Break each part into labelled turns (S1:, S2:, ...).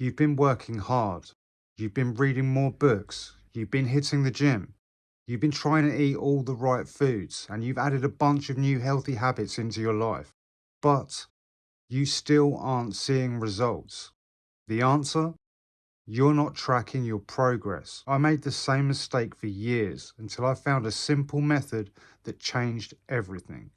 S1: You've been working hard. You've been reading more books. You've been hitting the gym. You've been trying to eat all the right foods and you've added a bunch of new healthy habits into your life. But you still aren't seeing results. The answer? You're not tracking your progress. I made the same mistake for years until I found a simple method that changed everything.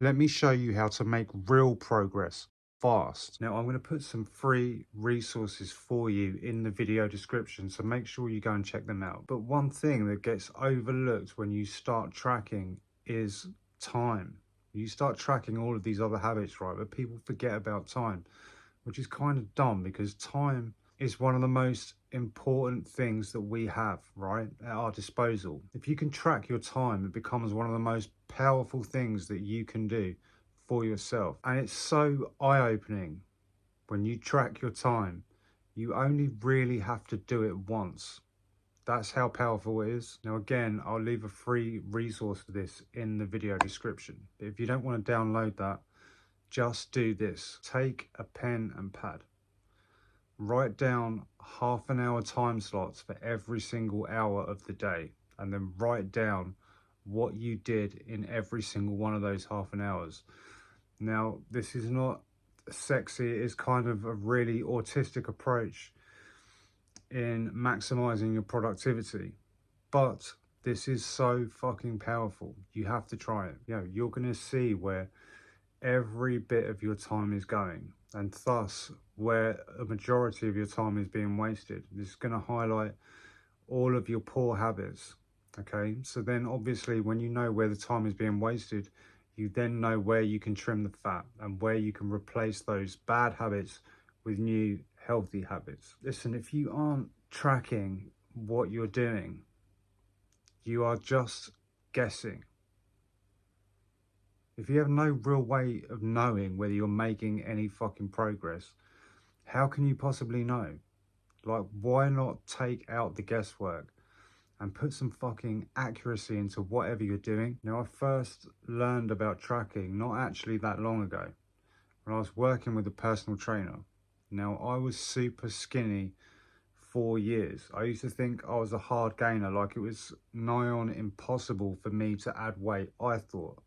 S1: Let me show you how to make real progress fast. Now, I'm going to put some free resources for you in the video description, so make sure you go and check them out. But one thing that gets overlooked when you start tracking is time. You start tracking all of these other habits, right? But people forget about time, which is kind of dumb because time is one of the most important things that we have, right, at our disposal. If you can track your time, it becomes one of the most powerful things that you can do for yourself. And it's so eye-opening when you track your time. You only really have to do it once. That's how powerful it is. Now, again, I'll leave a free resource for this in the video description. But if you don't want to download that, just do this. Take a pen and pad. Write down half an hour time slots for every single hour of the day, and then write down what you did in every single one of those half an hours. Now, this is not sexy. It is kind of a really autistic approach in maximizing your productivity, but this is so fucking powerful. You have to try it. You're going to see where every bit of your time is going, and thus where a majority of your time is being wasted. This is going to highlight all of your poor habits. Okay, so then obviously when you know where the time is being wasted, you then know where you can trim the fat and where you can replace those bad habits with new healthy habits. Listen, if you aren't tracking what you're doing, you are just guessing. If you have no real way of knowing whether you're making any fucking progress, how can you possibly know? Like, why not take out the guesswork and put some fucking accuracy into whatever you're doing? Now, I first learned about tracking not actually that long ago when I was working with a personal trainer. Now, I was super skinny for years. I used to think I was a hard gainer, like it was nigh on impossible for me to add weight, I thought.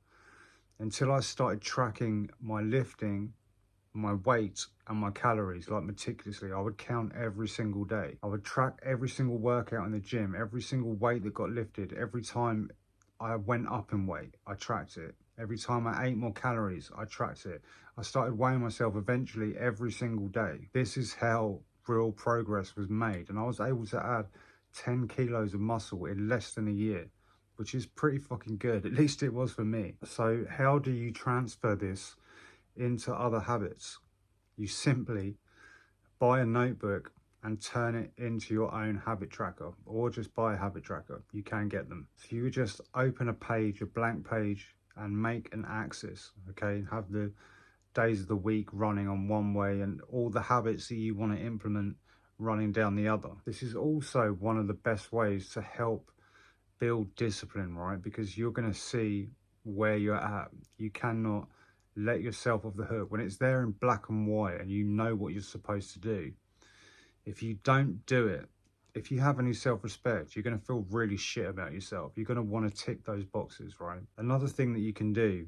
S1: Until I started tracking my lifting, my weight and my calories, like meticulously. I would count every single day. I would track every single workout in the gym, every single weight that got lifted. Every time I went up in weight, I tracked it. Every time I ate more calories, I tracked it. I started weighing myself eventually every single day. This is how real progress was made. And I was able to add 10 kilos of muscle in less than a year, which is pretty fucking good. At least it was for me. So how do you transfer this into other habits? You simply buy a notebook and turn it into your own habit tracker, or just buy a habit tracker. You can get them. So you would just open a page, a blank page, and make an axis, okay? Have the days of the week running on one way and all the habits that you want to implement running down the other. This is also one of the best ways to help build discipline, right? Because you're going to see where you're at. You cannot let yourself off the hook when it's there in black and white and you know what you're supposed to do. If you don't do it, if you have any self-respect, you're going to feel really shit about yourself. You're going to want to tick those boxes, right? Another thing that you can do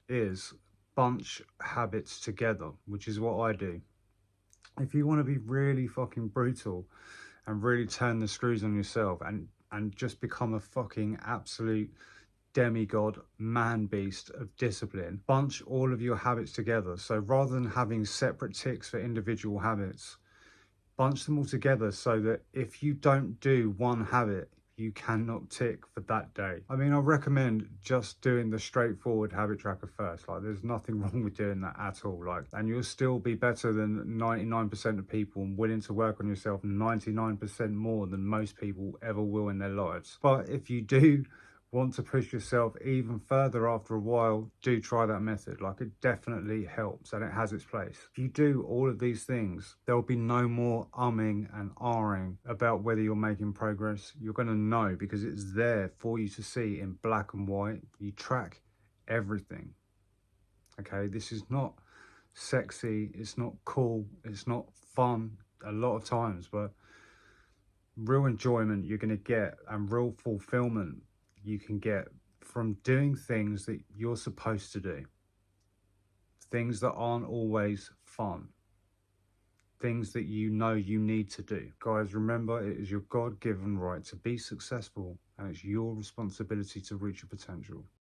S1: is bunch habits together, which is what I do. If you want to be really fucking brutal and really turn the screws on yourself and just become a fucking absolute demigod man beast of discipline, bunch all of your habits together. So rather than having separate ticks for individual habits, bunch them all together so that if you don't do one habit, you cannot tick for that day. I mean, I recommend just doing the straightforward habit tracker first. Like, there's nothing wrong with doing that at all. Like, and you'll still be better than 99% of people and willing to work on yourself 99% more than most people ever will in their lives. But if you do want to push yourself even further after a while, do try that method. Like, it definitely helps and it has its place. If you do all of these things, there'll be no more umming and ahhing about whether you're making progress. You're going to know because it's there for you to see in black and white. You track everything. Okay, this is not sexy, it's not cool, it's not fun, a lot of times, but real enjoyment you're going to get and real fulfillment you can get from doing things that you're supposed to do, things that aren't always fun, things that you know you need to do. Guys, remember, it is your God-given right to be successful, and it's your responsibility to reach your potential.